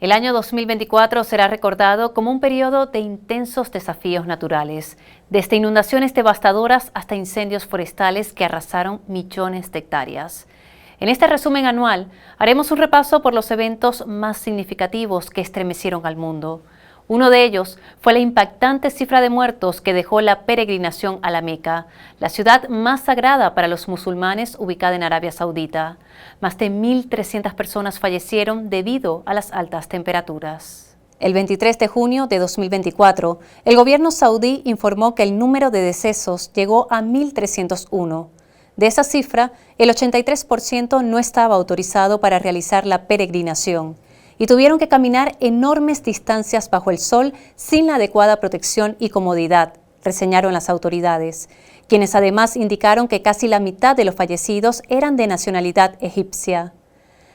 El año 2024 será recordado como un periodo de intensos desafíos naturales, desde inundaciones devastadoras hasta incendios forestales que arrasaron millones de hectáreas. En este resumen anual, haremos un repaso por los eventos más significativos que estremecieron al mundo. Uno de ellos fue la impactante cifra de muertos que dejó la peregrinación a la Meca, la ciudad más sagrada para los musulmanes ubicada en Arabia Saudita. Más de 1.300 personas fallecieron debido a las altas temperaturas. El 23 de junio de 2024, el gobierno saudí informó que el número de decesos llegó a 1.301. De esa cifra, el 83% no estaba autorizado para realizar la peregrinación y tuvieron que caminar enormes distancias bajo el sol sin la adecuada protección y comodidad, reseñaron las autoridades, quienes además indicaron que casi la mitad de los fallecidos eran de nacionalidad egipcia.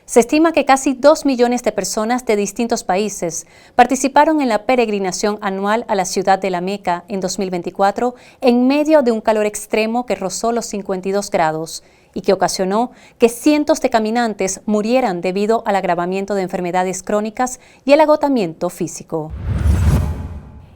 Se estima que casi 2 millones de personas de distintos países participaron en la peregrinación anual a la ciudad de la Meca en 2024 en medio de un calor extremo que rozó los 52 grados y que ocasionó que cientos de caminantes murieran debido al agravamiento de enfermedades crónicas y el agotamiento físico.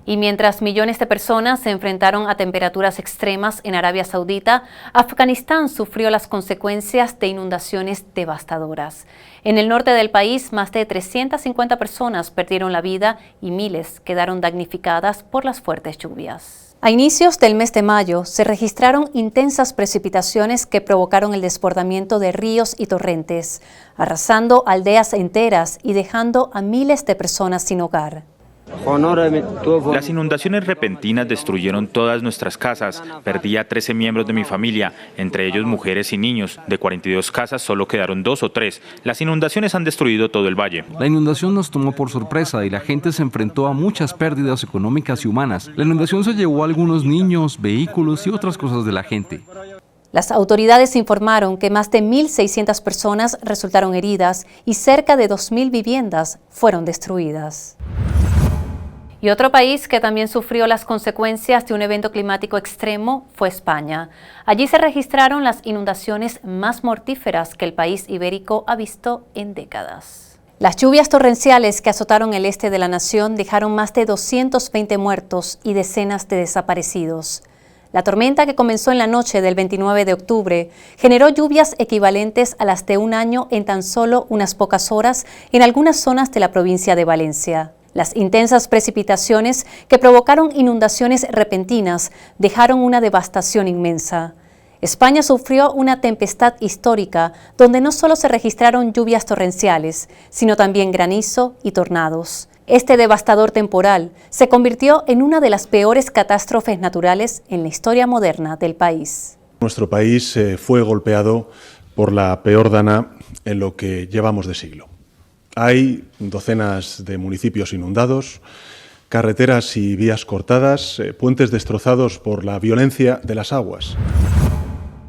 Y mientras millones de personas se enfrentaron a temperaturas extremas en Arabia Saudita, Afganistán sufrió las consecuencias de inundaciones devastadoras. En el norte del país, más de 350 personas perdieron la vida y miles quedaron damnificadas por las fuertes lluvias. A inicios del mes de mayo se registraron intensas precipitaciones que provocaron el desbordamiento de ríos y torrentes, arrasando aldeas enteras y dejando a miles de personas sin hogar. Las inundaciones repentinas destruyeron todas nuestras casas. Perdí a 13 miembros de mi familia, entre ellos mujeres y niños. De 42 casas solo quedaron 2 o 3. Las inundaciones han destruido todo el valle. La inundación nos tomó por sorpresa y la gente se enfrentó a muchas pérdidas económicas y humanas. La inundación se llevó a algunos niños, vehículos y otras cosas de la gente. Las autoridades informaron que más de 1.600 personas resultaron heridas y cerca de 2.000 viviendas fueron destruidas. Y otro país que también sufrió las consecuencias de un evento climático extremo fue España. Allí se registraron las inundaciones más mortíferas que el país ibérico ha visto en décadas. Las lluvias torrenciales que azotaron el este de la nación dejaron más de 220 muertos y decenas de desaparecidos. La tormenta, que comenzó en la noche del 29 de octubre, generó lluvias equivalentes a las de un año en tan solo unas pocas horas en algunas zonas de la provincia de Valencia. Las intensas precipitaciones que provocaron inundaciones repentinas dejaron una devastación inmensa. España sufrió una tempestad histórica donde no solo se registraron lluvias torrenciales, sino también granizo y tornados. Este devastador temporal se convirtió en una de las peores catástrofes naturales en la historia moderna del país. Nuestro país fue golpeado por la peor dana en lo que llevamos de siglo. Hay docenas de municipios inundados, carreteras y vías cortadas, puentes destrozados por la violencia de las aguas.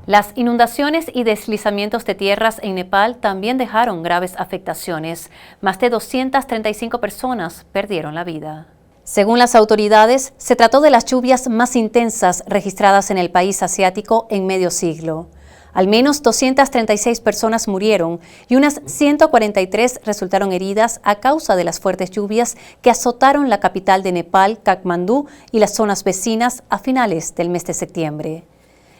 Las inundaciones y deslizamientos de tierras en Nepal también dejaron graves afectaciones. Más de 235 personas perdieron la vida. Según las autoridades, se trató de las lluvias más intensas registradas en el país asiático en medio siglo. Al menos 236 personas murieron y unas 143 resultaron heridas a causa de las fuertes lluvias que azotaron la capital de Nepal, Katmandú, y las zonas vecinas a finales del mes de septiembre.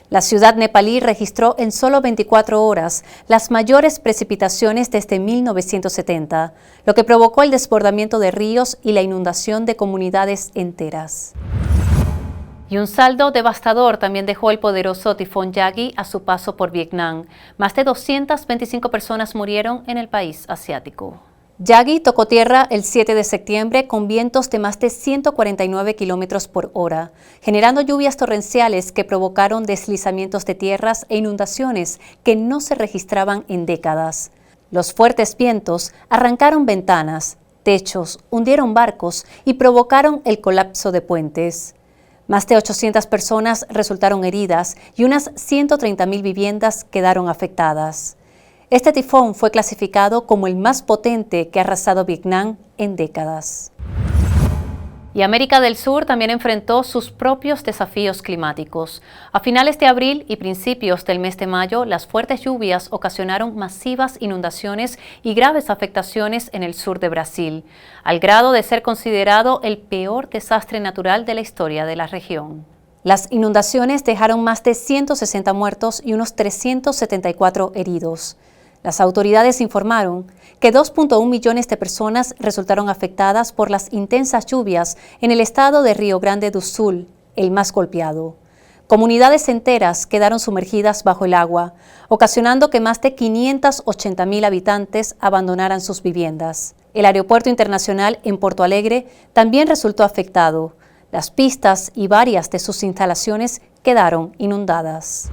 La ciudad nepalí registró en solo 24 horas las mayores precipitaciones desde 1970, lo que provocó el desbordamiento de ríos y la inundación de comunidades enteras. Y un saldo devastador también dejó el poderoso tifón Yagi a su paso por Vietnam. Más de 225 personas murieron en el país asiático. Yagi tocó tierra el 7 de septiembre con vientos de más de 149 kilómetros por hora, generando lluvias torrenciales que provocaron deslizamientos de tierras e inundaciones que no se registraban en décadas. Los fuertes vientos arrancaron ventanas, techos, hundieron barcos y provocaron el colapso de puentes. Más de 800 personas resultaron heridas y unas 130.000 viviendas quedaron afectadas. Este tifón fue clasificado como el más potente que ha arrasado Vietnam en décadas. Y América del Sur también enfrentó sus propios desafíos climáticos. A finales de abril y principios del mes de mayo, las fuertes lluvias ocasionaron masivas inundaciones y graves afectaciones en el sur de Brasil, al grado de ser considerado el peor desastre natural de la historia de la región. Las inundaciones dejaron más de 160 muertos y unos 374 heridos. Las autoridades informaron que 2.1 millones de personas resultaron afectadas por las intensas lluvias en el estado de Río Grande do Sul, el más golpeado. Comunidades enteras quedaron sumergidas bajo el agua, ocasionando que más de 580.000 habitantes abandonaran sus viviendas. El aeropuerto internacional en Porto Alegre también resultó afectado. Las pistas y varias de sus instalaciones quedaron inundadas.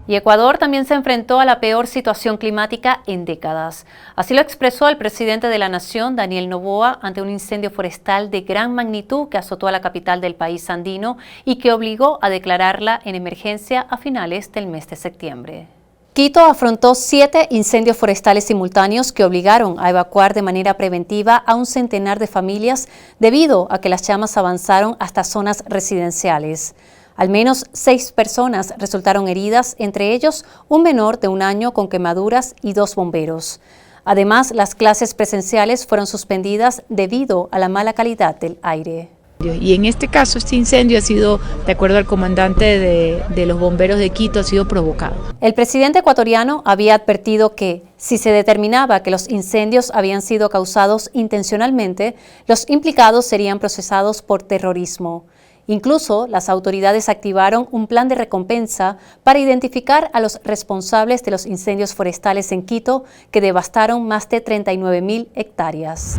Y Ecuador también se enfrentó a la peor situación climática en décadas. Así lo expresó el presidente de la nación, Daniel Noboa, ante un incendio forestal de gran magnitud que azotó a la capital del país andino y que obligó a declararla en emergencia a finales del mes de septiembre. Quito afrontó 7 incendios forestales simultáneos que obligaron a evacuar de manera preventiva a un centenar de familias debido a que las llamas avanzaron hasta zonas residenciales. Al menos 6 personas resultaron heridas, entre ellos un menor de 1 año con quemaduras y 2 bomberos. Además, las clases presenciales fueron suspendidas debido a la mala calidad del aire. Y en este caso, este incendio ha sido, de acuerdo al comandante de los bomberos de Quito, ha sido provocado. El presidente ecuatoriano había advertido que, si se determinaba que los incendios habían sido causados intencionalmente, los implicados serían procesados por terrorismo. Incluso, las autoridades activaron un plan de recompensa para identificar a los responsables de los incendios forestales en Quito, que devastaron más de 39.000 hectáreas.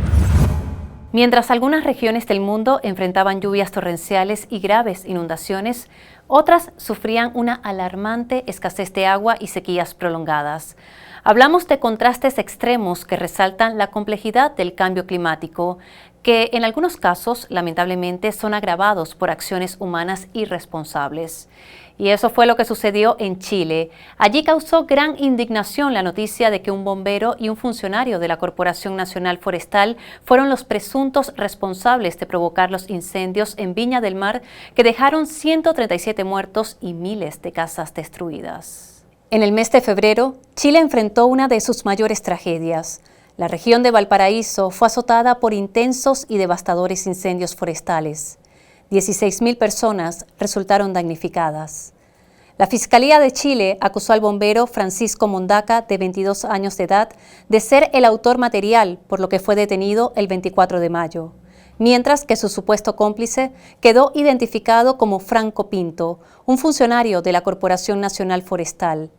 Mientras algunas regiones del mundo enfrentaban lluvias torrenciales y graves inundaciones, otras sufrían una alarmante escasez de agua y sequías prolongadas. Hablamos de contrastes extremos que resaltan la complejidad del cambio climático, que en algunos casos, lamentablemente, son agravados por acciones humanas irresponsables. Y eso fue lo que sucedió en Chile. Allí causó gran indignación la noticia de que un bombero y un funcionario de la Corporación Nacional Forestal fueron los presuntos responsables de provocar los incendios en Viña del Mar, que dejaron 137 muertos y miles de casas destruidas. En el mes de febrero, Chile enfrentó una de sus mayores tragedias. La región de Valparaíso fue azotada por intensos y devastadores incendios forestales. 16.000 personas resultaron damnificadas. La Fiscalía de Chile acusó al bombero Francisco Mondaca, de 22 años de edad, de ser el autor material, por lo que fue detenido el 24 de mayo, mientras que su supuesto cómplice quedó identificado como Franco Pinto, un funcionario de la Corporación Nacional Forestal.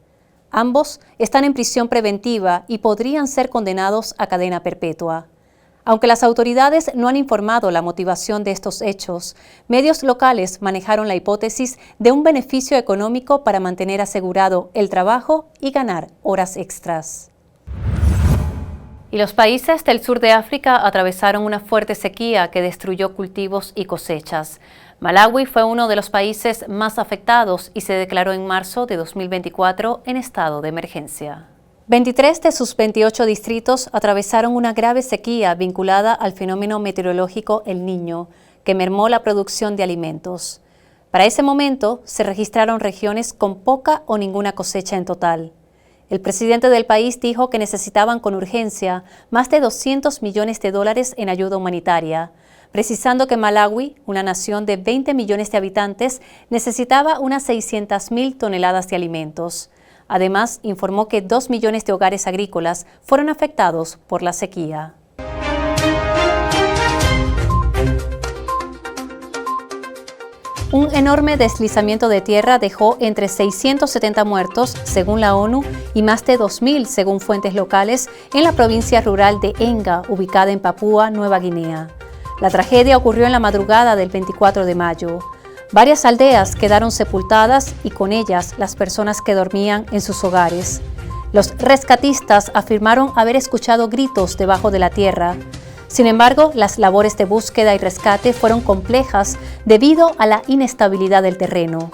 Ambos están en prisión preventiva y podrían ser condenados a cadena perpetua. Aunque las autoridades no han informado la motivación de estos hechos, medios locales manejaron la hipótesis de un beneficio económico para mantener asegurado el trabajo y ganar horas extras. Y los países del sur de África atravesaron una fuerte sequía que destruyó cultivos y cosechas. Malawi fue uno de los países más afectados y se declaró en marzo de 2024 en estado de emergencia. 23 de sus 28 distritos atravesaron una grave sequía vinculada al fenómeno meteorológico El Niño, que mermó la producción de alimentos. Para ese momento, se registraron regiones con poca o ninguna cosecha en total. El presidente del país dijo que necesitaban con urgencia más de $200 millones en ayuda humanitaria, precisando que Malawi, una nación de 20 millones de habitantes, necesitaba unas 600.000 toneladas de alimentos. Además, informó que 2 millones de hogares agrícolas fueron afectados por la sequía. Un enorme deslizamiento de tierra dejó entre 670 muertos, según la ONU, y más de 2.000, según fuentes locales, en la provincia rural de Enga, ubicada en Papúa Nueva Guinea. La tragedia ocurrió en la madrugada del 24 de mayo. Varias aldeas quedaron sepultadas y con ellas las personas que dormían en sus hogares. Los rescatistas afirmaron haber escuchado gritos debajo de la tierra. Sin embargo, las labores de búsqueda y rescate fueron complejas debido a la inestabilidad del terreno.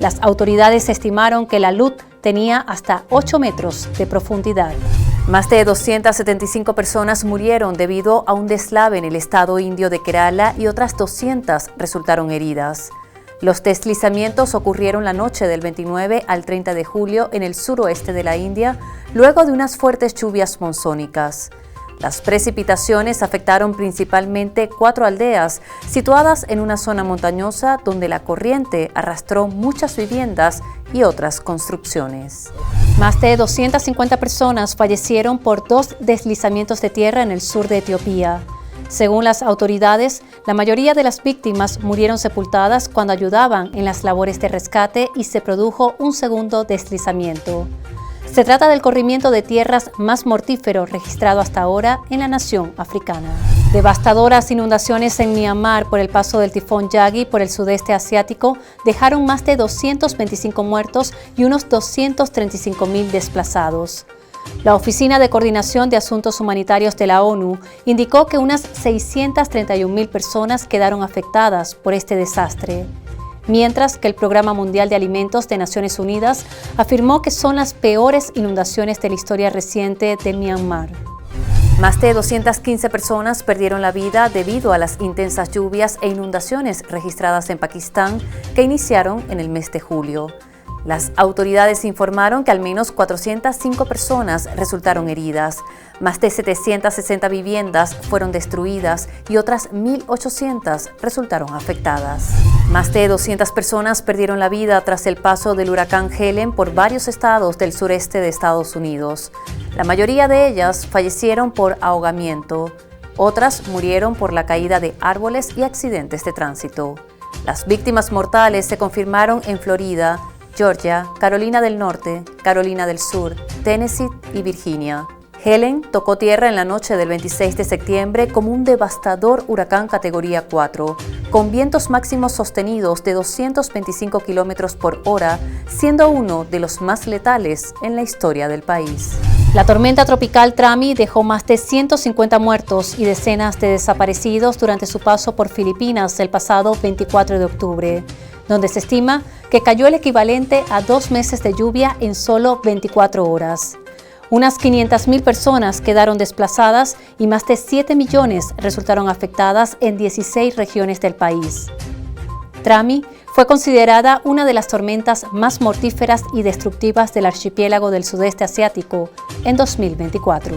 Las autoridades estimaron que la luz tenía hasta 8 metros de profundidad. Más de 275 personas murieron debido a un deslave en el estado indio de Kerala y otras 200 resultaron heridas. Los deslizamientos ocurrieron la noche del 29 al 30 de julio en el suroeste de la India, luego de unas fuertes lluvias monzónicas. Las precipitaciones afectaron principalmente 4 aldeas situadas en una zona montañosa donde la corriente arrastró muchas viviendas y otras construcciones. Más de 250 personas fallecieron por 2 deslizamientos de tierra en el sur de Etiopía. Según las autoridades, la mayoría de las víctimas murieron sepultadas cuando ayudaban en las labores de rescate y se produjo un segundo deslizamiento. Se trata del corrimiento de tierras más mortífero registrado hasta ahora en la nación africana. Devastadoras inundaciones en Myanmar por el paso del tifón Yagi por el sudeste asiático dejaron más de 225 muertos y unos 235.000 desplazados. La Oficina de Coordinación de Asuntos Humanitarios de la ONU indicó que unas 631.000 personas quedaron afectadas por este desastre, mientras que el Programa Mundial de Alimentos de Naciones Unidas afirmó que son las peores inundaciones de la historia reciente de Myanmar. Más de 215 personas perdieron la vida debido a las intensas lluvias e inundaciones registradas en Pakistán que iniciaron en el mes de julio. Las autoridades informaron que al menos 405 personas resultaron heridas, más de 760 viviendas fueron destruidas y otras 1.800 resultaron afectadas. Más de 200 personas perdieron la vida tras el paso del huracán Helen por varios estados del sureste de Estados Unidos. La mayoría de ellas fallecieron por ahogamiento, otras murieron por la caída de árboles y accidentes de tránsito. Las víctimas mortales se confirmaron en Florida, Georgia, Carolina del Norte, Carolina del Sur, Tennessee y Virginia. Helen tocó tierra en la noche del 26 de septiembre como un devastador huracán categoría 4, con vientos máximos sostenidos de 225 kilómetros por hora, siendo uno de los más letales en la historia del país. La tormenta tropical Trami dejó más de 150 muertos y decenas de desaparecidos durante su paso por Filipinas el pasado 24 de octubre, donde se estima que cayó el equivalente a 2 meses de lluvia en solo 24 horas. Unas 500.000 personas quedaron desplazadas y más de 7 millones resultaron afectadas en 16 regiones del país. Trami fue considerada una de las tormentas más mortíferas y destructivas del archipiélago del sudeste asiático en 2024.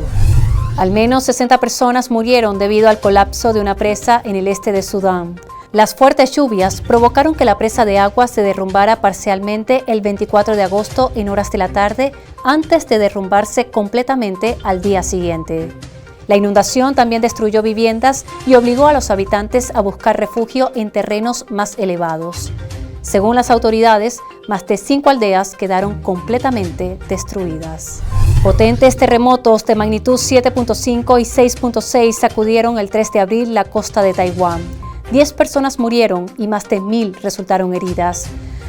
Al menos 60 personas murieron debido al colapso de una presa en el este de Sudán. Las fuertes lluvias provocaron que la presa de agua se derrumbara parcialmente el 24 de agosto en horas de la tarde, antes de derrumbarse completamente al día siguiente. La inundación también destruyó viviendas y obligó a los habitantes a buscar refugio en terrenos más elevados. Según las autoridades, más de 5 aldeas quedaron completamente destruidas. Potentes terremotos de magnitud 7.5 y 6.6 sacudieron el 3 de abril la costa de Taiwán. 10 personas murieron y más de 1.000 resultaron heridas.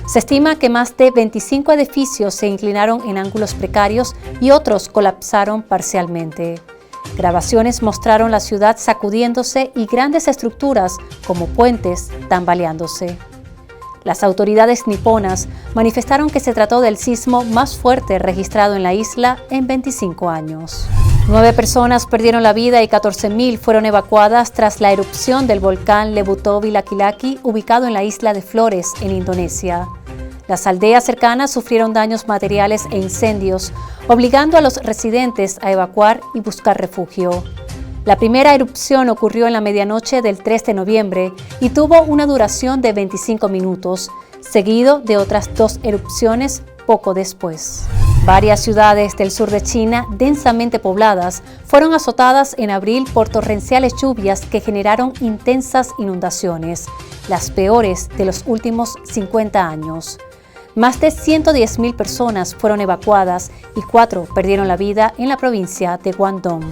Se estima que más de 25 edificios se inclinaron en ángulos precarios y otros colapsaron parcialmente. Grabaciones mostraron la ciudad sacudiéndose y grandes estructuras como puentes tambaleándose. Las autoridades niponas manifestaron que se trató del sismo más fuerte registrado en la isla en 25 años. 9 personas perdieron la vida y 14.000 fueron evacuadas tras la erupción del volcán Levutovi-Laki-Laki, ubicado en la isla de Flores, en Indonesia. Las aldeas cercanas sufrieron daños materiales e incendios, obligando a los residentes a evacuar y buscar refugio. La primera erupción ocurrió en la medianoche del 3 de noviembre y tuvo una duración de 25 minutos, seguido de otras 2 erupciones poco después. Varias ciudades del sur de China, densamente pobladas, fueron azotadas en abril por torrenciales lluvias que generaron intensas inundaciones, las peores de los últimos 50 años. Más de 110.000 personas fueron evacuadas y 4 perdieron la vida en la provincia de Guangdong.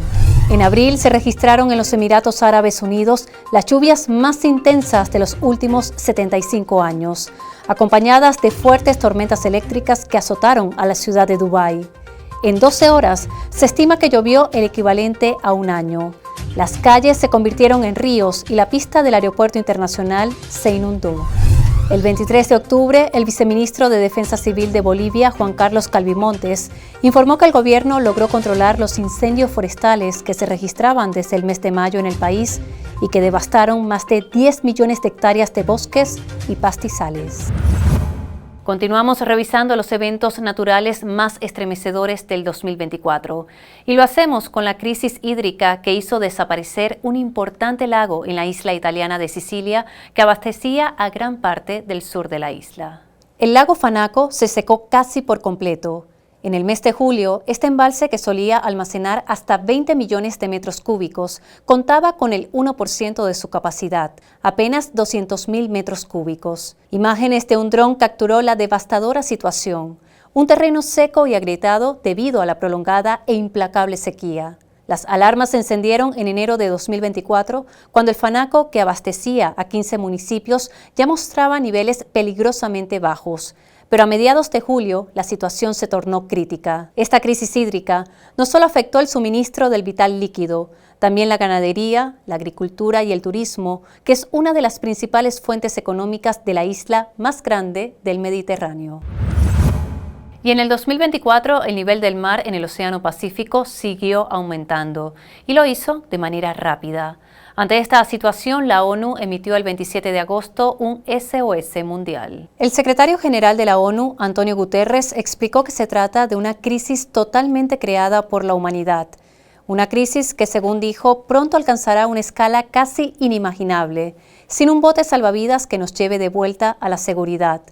En abril se registraron en los Emiratos Árabes Unidos las lluvias más intensas de los últimos 75 años, acompañadas de fuertes tormentas eléctricas que azotaron a la ciudad de Dubái. En 12 horas se estima que llovió el equivalente a un año. Las calles se convirtieron en ríos y la pista del aeropuerto internacional se inundó. El 23 de octubre, el viceministro de Defensa Civil de Bolivia, Juan Carlos Calvimontes, informó que el gobierno logró controlar los incendios forestales que se registraban desde el mes de mayo en el país y que devastaron más de 10 millones de hectáreas de bosques y pastizales. Continuamos revisando los eventos naturales más estremecedores del 2024 y lo hacemos con la crisis hídrica que hizo desaparecer un importante lago en la isla italiana de Sicilia que abastecía a gran parte del sur de la isla. El lago Fanaco se secó casi por completo. En el mes de julio, este embalse, que solía almacenar hasta 20 millones de metros cúbicos, contaba con el 1% de su capacidad, apenas 200.000 metros cúbicos. Imágenes de un dron capturó la devastadora situación, un terreno seco y agrietado debido a la prolongada e implacable sequía. Las alarmas se encendieron en enero de 2024, cuando el Fanaco, que abastecía a 15 municipios, ya mostraba niveles peligrosamente bajos. Pero a mediados de julio, la situación se tornó crítica. Esta crisis hídrica no solo afectó el suministro del vital líquido, también la ganadería, la agricultura y el turismo, que es una de las principales fuentes económicas de la isla más grande del Mediterráneo. Y en el 2024, el nivel del mar en el Océano Pacífico siguió aumentando, y lo hizo de manera rápida. Ante esta situación, la ONU emitió el 27 de agosto un SOS mundial. El secretario general de la ONU, Antonio Guterres, explicó que se trata de una crisis totalmente creada por la humanidad. Una crisis que, según dijo, pronto alcanzará una escala casi inimaginable, sin un bote salvavidas que nos lleve de vuelta a la seguridad.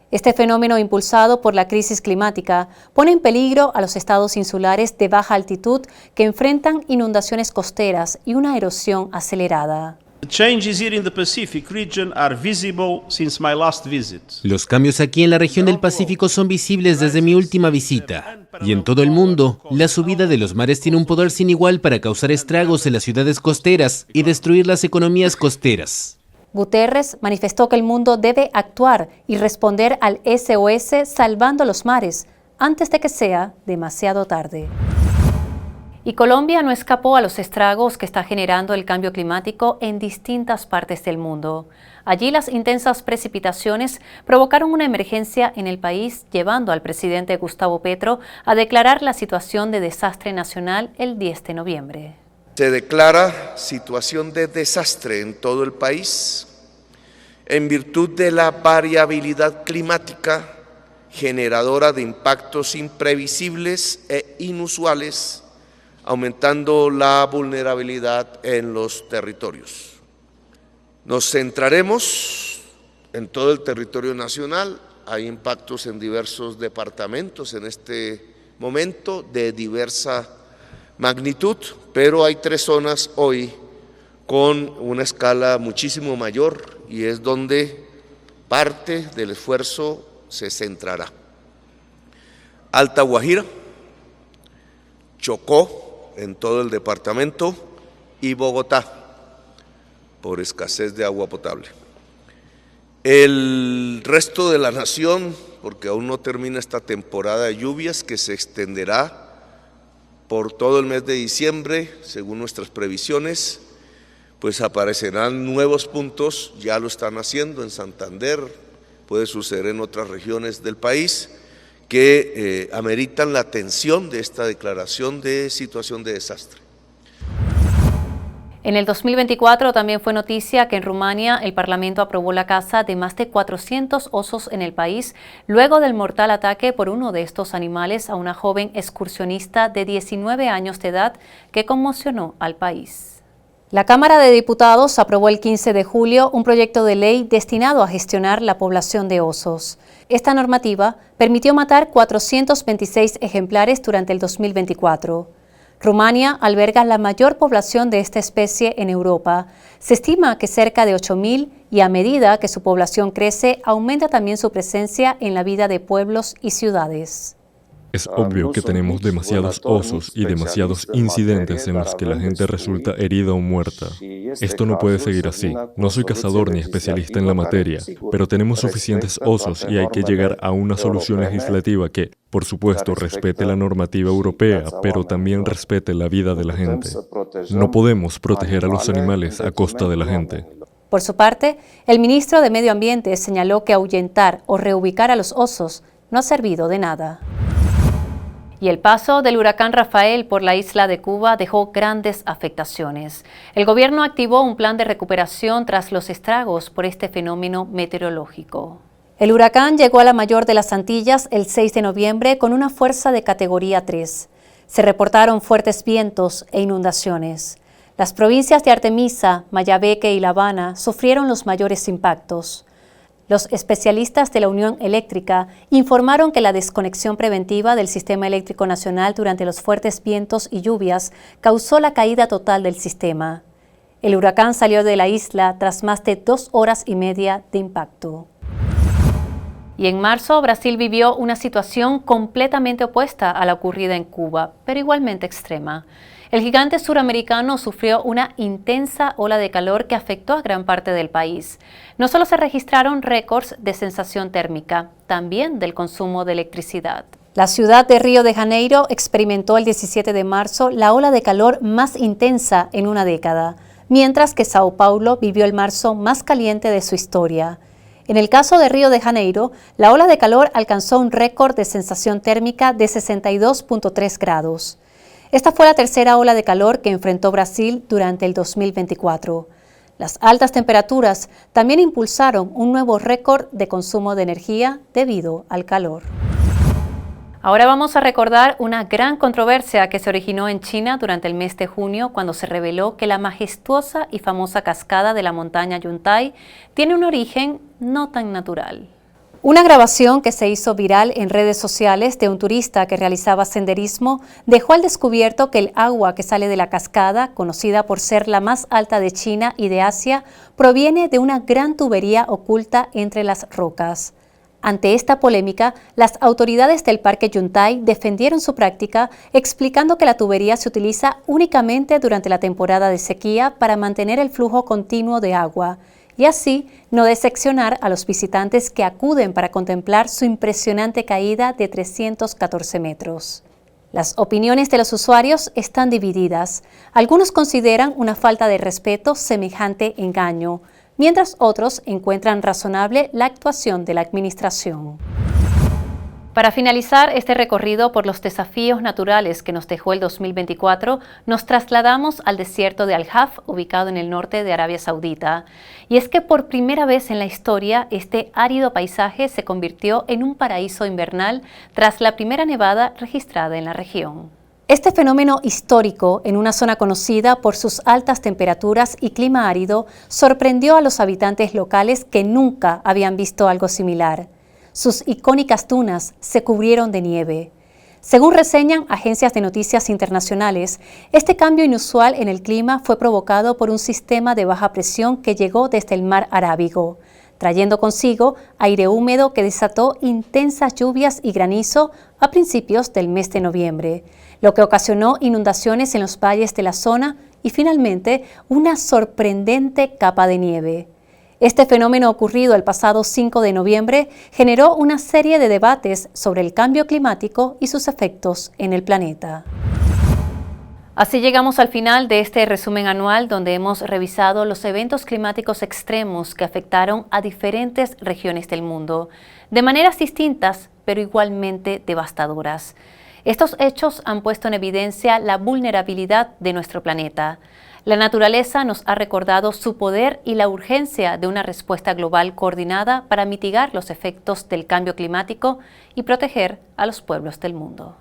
Este fenómeno, impulsado por la crisis climática, pone en peligro a los estados insulares de baja altitud que enfrentan inundaciones costeras y una erosión acelerada. Los cambios aquí en la región del Pacífico son visibles desde mi última visita. Y en todo el mundo, la subida de los mares tiene un poder sin igual para causar estragos en las ciudades costeras y destruir las economías costeras. Guterres manifestó que el mundo debe actuar y responder al SOS salvando los mares antes de que sea demasiado tarde. Y Colombia no escapó a los estragos que está generando el cambio climático en distintas partes del mundo. Allí las intensas precipitaciones provocaron una emergencia en el país, llevando al presidente Gustavo Petro a declarar la situación de desastre nacional el 10 de noviembre. Se declara situación de desastre en todo el país en virtud de la variabilidad climática generadora de impactos imprevisibles e inusuales, aumentando la vulnerabilidad en los territorios. Nos centraremos en todo el territorio nacional. Hay impactos en diversos departamentos en este momento de diversa magnitud, pero hay 3 zonas hoy con una escala muchísimo mayor y es donde parte del esfuerzo se centrará. Alta Guajira, Chocó en todo el departamento y Bogotá por escasez de agua potable. El resto de la nación, porque aún no termina esta temporada de lluvias que se extenderá por todo el mes de diciembre, según nuestras previsiones, pues aparecerán nuevos puntos, ya lo están haciendo en Santander, puede suceder en otras regiones del país, que ameritan la atención de esta declaración de situación de desastre. En el 2024 también fue noticia que en Rumania el Parlamento aprobó la caza de más de 400 osos en el país, luego del mortal ataque por uno de estos animales a una joven excursionista de 19 años de edad que conmocionó al país. La Cámara de Diputados aprobó el 15 de julio un proyecto de ley destinado a gestionar la población de osos. Esta normativa permitió matar 426 ejemplares durante el 2024. Rumania alberga la mayor población de esta especie en Europa. Se estima que cerca de 8.000 y a medida que su población crece, aumenta también su presencia en la vida de pueblos y ciudades. Es obvio que tenemos demasiados osos y demasiados incidentes en los que la gente resulta herida o muerta. Esto no puede seguir así. No soy cazador ni especialista en la materia, pero tenemos suficientes osos y hay que llegar a una solución legislativa que, por supuesto, respete la normativa europea, pero también respete la vida de la gente. No podemos proteger a los animales a costa de la gente. Por su parte, el ministro de Medio Ambiente señaló que ahuyentar o reubicar a los osos no ha servido de nada. Y el paso del huracán Rafael por la isla de Cuba dejó grandes afectaciones. El gobierno activó un plan de recuperación tras los estragos por este fenómeno meteorológico. El huracán llegó a la mayor de las Antillas el 6 de noviembre con una fuerza de categoría 3. Se reportaron fuertes vientos e inundaciones. Las provincias de Artemisa, Mayabeque y La Habana sufrieron los mayores impactos. Los especialistas de la Unión Eléctrica informaron que la desconexión preventiva del Sistema Eléctrico Nacional durante los fuertes vientos y lluvias causó la caída total del sistema. El huracán salió de la isla tras más de 2 horas y media de impacto. Y en marzo, Brasil vivió una situación completamente opuesta a la ocurrida en Cuba, pero igualmente extrema. El gigante suramericano sufrió una intensa ola de calor que afectó a gran parte del país. No solo se registraron récords de sensación térmica, también del consumo de electricidad. La ciudad de Río de Janeiro experimentó el 17 de marzo la ola de calor más intensa en una década, mientras que Sao Paulo vivió el marzo más caliente de su historia. En el caso de Río de Janeiro, la ola de calor alcanzó un récord de sensación térmica de 62.3 grados. Esta fue la tercera ola de calor que enfrentó Brasil durante el 2024. Las altas temperaturas también impulsaron un nuevo récord de consumo de energía debido al calor. Ahora vamos a recordar una gran controversia que se originó en China durante el mes de junio cuando se reveló que la majestuosa y famosa cascada de la montaña Yuntai tiene un origen no tan natural. Una grabación que se hizo viral en redes sociales de un turista que realizaba senderismo dejó al descubierto que el agua que sale de la cascada, conocida por ser la más alta de China y de Asia, proviene de una gran tubería oculta entre las rocas. Ante esta polémica, las autoridades del Parque Yuntai defendieron su práctica, explicando que la tubería se utiliza únicamente durante la temporada de sequía para mantener el flujo continuo de agua, y así no decepcionar a los visitantes que acuden para contemplar su impresionante caída de 314 metros. Las opiniones de los usuarios están divididas. Algunos consideran una falta de respeto semejante engaño, mientras otros encuentran razonable la actuación de la administración. Para finalizar este recorrido por los desafíos naturales que nos dejó el 2024, nos trasladamos al desierto de Al-Haf, ubicado en el norte de Arabia Saudita. Y es que por primera vez en la historia, este árido paisaje se convirtió en un paraíso invernal tras la primera nevada registrada en la región. Este fenómeno histórico, en una zona conocida por sus altas temperaturas y clima árido, sorprendió a los habitantes locales que nunca habían visto algo similar. Sus icónicas dunas se cubrieron de nieve. Según reseñan agencias de noticias internacionales, este cambio inusual en el clima fue provocado por un sistema de baja presión que llegó desde el mar Arábigo, trayendo consigo aire húmedo que desató intensas lluvias y granizo a principios del mes de noviembre, lo que ocasionó inundaciones en los valles de la zona y finalmente una sorprendente capa de nieve. Este fenómeno ocurrido el pasado 5 de noviembre generó una serie de debates sobre el cambio climático y sus efectos en el planeta. Así llegamos al final de este resumen anual donde hemos revisado los eventos climáticos extremos que afectaron a diferentes regiones del mundo, de maneras distintas pero igualmente devastadoras. Estos hechos han puesto en evidencia la vulnerabilidad de nuestro planeta. La naturaleza nos ha recordado su poder y la urgencia de una respuesta global coordinada para mitigar los efectos del cambio climático y proteger a los pueblos del mundo.